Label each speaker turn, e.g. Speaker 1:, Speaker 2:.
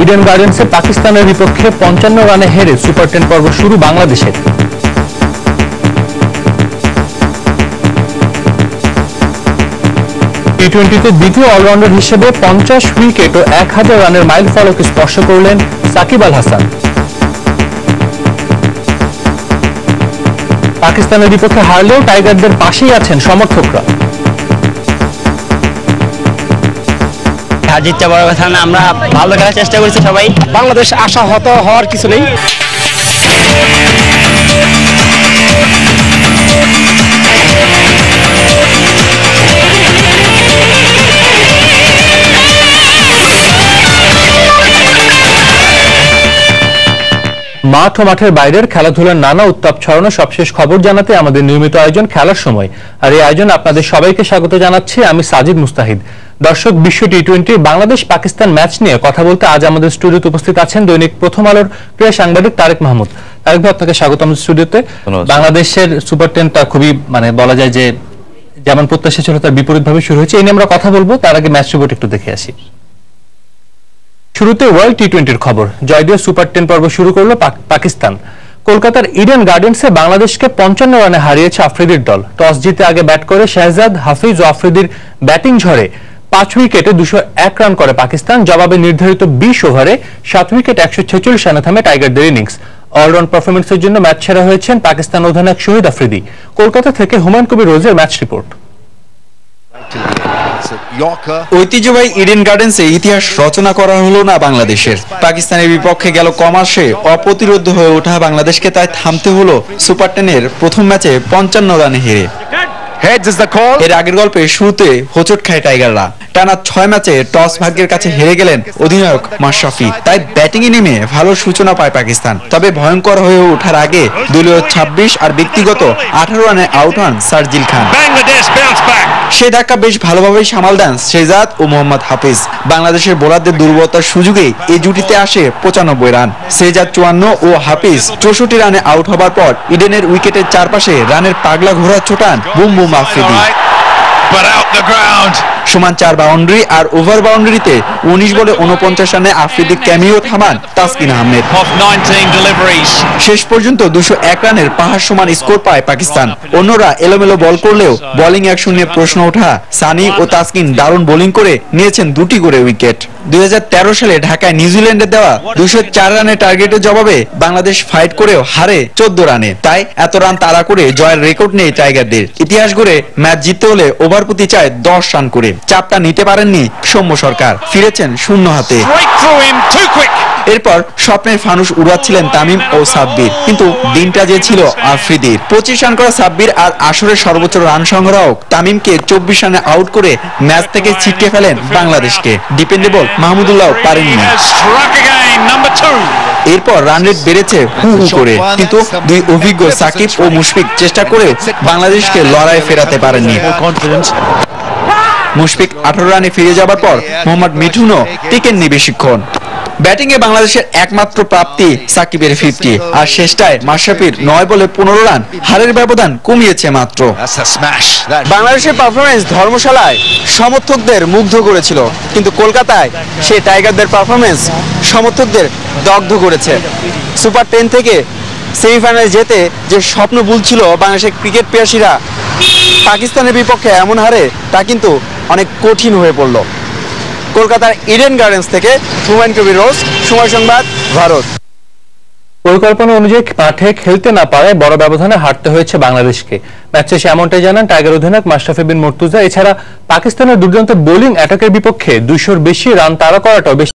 Speaker 1: Eden গার্ডেন্সে পাকিস্তানের বিপক্ষে 55 রানে হেরে সুপার 10 পর্ব শুরু বাংলাদেশের। টি-20তে দ্বিতীয় অলরাউন্ডার হিসেবে 50 উইকেট ও 1000 রানের মাইল ফলক স্পর্শ করলেন সাকিব আল হাসান। পাকিস্তানের বিপক্ষে হারলেও টাইগারদের পাশেই আছেন সমর্থকরা।
Speaker 2: জিততে বড় কথা না, আমরা ভালো খেলার চেষ্টা করছি সবাই।
Speaker 3: বাংলাদেশ আশাহত হওয়ার কিছু নেই।
Speaker 1: মাঠ ও মাঠের বাইরের খেলাধুলার নানা উত্তাপ ছড়ানো সবশেষ খবর জানাতে আমাদের নিয়মিত আয়োজন খেলার সময়, আর এই আয়োজন আপনাদের সবাইকে স্বাগত জানাচ্ছি আমি সাজিদ মুস্তাহিদ। দর্শক, বিশ্ব টি-20 বাংলাদেশ পাকিস্তান ম্যাচ নিয়ে কথা বলতে আজ আমাদের স্টুডিওতে উপস্থিত আছেন দৈনিক প্রথম আলোর প্রিয় সাংবাদিক তারেক মাহমুদ। তারেক ভাই, আপনাকে স্বাগত আমাদের স্টুডিওতে। বাংলাদেশের সুপার 10টা খুবই বলা যায় যে যেমন প্রত্যাশা ছিল তার বিপরীতভাবে শুরু হয়েছে, এই নিয়ে আমরা কথা বলবো। তার আগে ম্যাচ রিপোর্ট একটু দেখে আসি। শুরুতে ওয়ার্ল্ড টি-20 খবর। জয় দিয়ে সুপার 10 পর্ব শুরু করলো পাকিস্তান। কলকাতার ইডেন গার্ডেন্সে বাংলাদেশকে 55 রানে হারিয়েছে আফ্রিদির দল। টস জিতে আগে ব্যাট করে শাহজাদ, হাফিজ ও আফ্রিদির ব্যাটিং ঝড়ে 5 উইকেটে 201 রান করে পাকিস্তান। জবাবে নির্ধারিত 20 ওভারে 7 উইকেট 146 রানে থামে টাইগারদের ইনিংস। অলরাউন্ড পারফরমেন্সের জন্য ম্যাচ সেরা হয়েছেন পাকিস্তান অধিনায়ক শহীদ আফ্রিদি। কলকাতা থেকে হুমায়ুন কবির রোজের ম্যাচ রিপোর্ট।
Speaker 4: ঐতিহ্যবাহী ইডেন গার্ডেন্সে ইতিহাস রচনা করা হলো না বাংলাদেশের। পাকিস্তানের বিপক্ষে গেল কমাসে অপ্রতিরোধ্য হয়ে ওঠা বাংলাদেশকে তাই থামতে হলো সুপার 10-এর প্রথম ম্যাচে 55 রানে হেরে। এর আগের গল্পে শুরুতে হোঁচট খায় টাইগাররা। টানা 6 ম্যাচে টস ভাগ্যের কাছে হেরে গেলেন অধিনায়ক মাশরাফি। তাই ব্যাটিংয়ে নেমে ভালো সূচনা পায় পাকিস্তান। তবে ভয়ঙ্কর হয়ে ওঠার আগে দলীয় 26 আর ব্যক্তিগত 18 রানে আউট হন শারজিল খান। সেই ধাক্কা বেশ ভালোভাবেই সামাল দেন শেহজাদ ও মোহাম্মদ হাফিজ। বাংলাদেশের বোলারদের দুর্বলতার সুযোগে এই জুটিতে আসে 95 রান। শেহজাদ 54 ও হাফিজ 64 রানে আউট হবার পর ইডেনের উইকেটের চারপাশে রানের পাগলা ঘোড়া ছোটান বুম বুম আফ্রিদি। সমান 4 বাউন্ডারি আর ওভার বাউন্ডারিতে 19 বলে 49 রানে আফ্রিদি ক্যামিও থামান তাসকিন আহমেদ। শেষ পর্যন্ত 201 রানের পাহাড় সমান স্কোর পায় পাকিস্তান। অন্যরা এলোমেলো বল করলেও বোলিং অ্যাকশন নিয়ে প্রশ্ন ওঠা সানি ও তাসকিন দারুণ বোলিং করে নিয়েছেন 2টি করে উইকেট। 2013 সালে ঢাকায় নিউজিল্যান্ডে দেওয়া 204 রানের টার্গেটের জবাবে বাংলাদেশ ফাইট করেও হারে 14 রানে। তাই এত রান তাড়া করে জয়ের রেকর্ড নেই টাইগারদের। ইতিহাস গড়ে ম্যাচ জিততে হলে ওভার প্রতি চায় 10 রান করে। চাপটা নিতে পারেননি সৌম্য সরকার, ফিরেছেন শূন্য হাতে। এরপর স্বপ্নের ফানুস উড়াচ্ছিলেন তামিম ও সাব্বির, কিন্তু দিনটা যে ছিল আফ্রিদির। 25 রান করা সাব্বির আর আসরের সর্বোচ্চ রান সংগ্রাহক তামিমকে 24 রানে আউট করে ম্যাচ থেকে ছিটকে ফেলেন বাংলাদেশকে। ডিপেন্ডেবল মাহমুদুল্লাহ পারেননি। এরপর রান রেট বেড়েছে হু হু করে, কিন্তু দুই অভিজ্ঞ সাকিব ও মুশফিক চেষ্টা করে বাংলাদেশকে লড়াইয়ে ফেরাতে পারেননি। মুশফিক 18 রানে ফিরে যাবার পর মোহাম্মদ মিঠুনও টিকেননি বেশিক্ষণ। ব্যাটিংয়ে বাংলাদেশের একমাত্র প্রাপ্তি সাকিবের 50, আর শেষটায় মাশরাফির 9 বলে 15 রান হারের ব্যবধান কমিয়েছে মাত্র। বাংলাদেশের পারফরমেন্স ধর্মশালায় সমর্থকদের মুগ্ধ করেছিল, কিন্তু কলকাতায় সেই টাইগারদের পারফরমেন্স সমর্থকদের দগ্ধ করেছে। সুপার 10 থেকে সেমিফাইনালে যেতে যে স্বপ্ন বুনছিল বাংলাদেশের ক্রিকেট পিয়াসীরা, পাকিস্তানের বিপক্ষে এমন হারে তা কিন্তু অনেক কঠিন হয়ে পড়ল। কলকাতার ইডেন গার্ডেন্স থেকে হুমায়ুন কবির রোজ, সময় সংবাদ, ভারত।
Speaker 1: পরিকল্পনা অনুযায়ী মাঠে খেলতে না পারায় বড় ব্যবধানে হারতে হয়েছে বাংলাদেশকে। ম্যাচ শেষে এমনটাই জানান টাইগার অধিনায়ক মাশরাফি বিন মুর্তজা। এছাড়া পাকিস্তানের দুর্দান্ত বোলিং অ্যাটাকের বিপক্ষে 200-র বেশি রান তাড়া করাটাও বেশ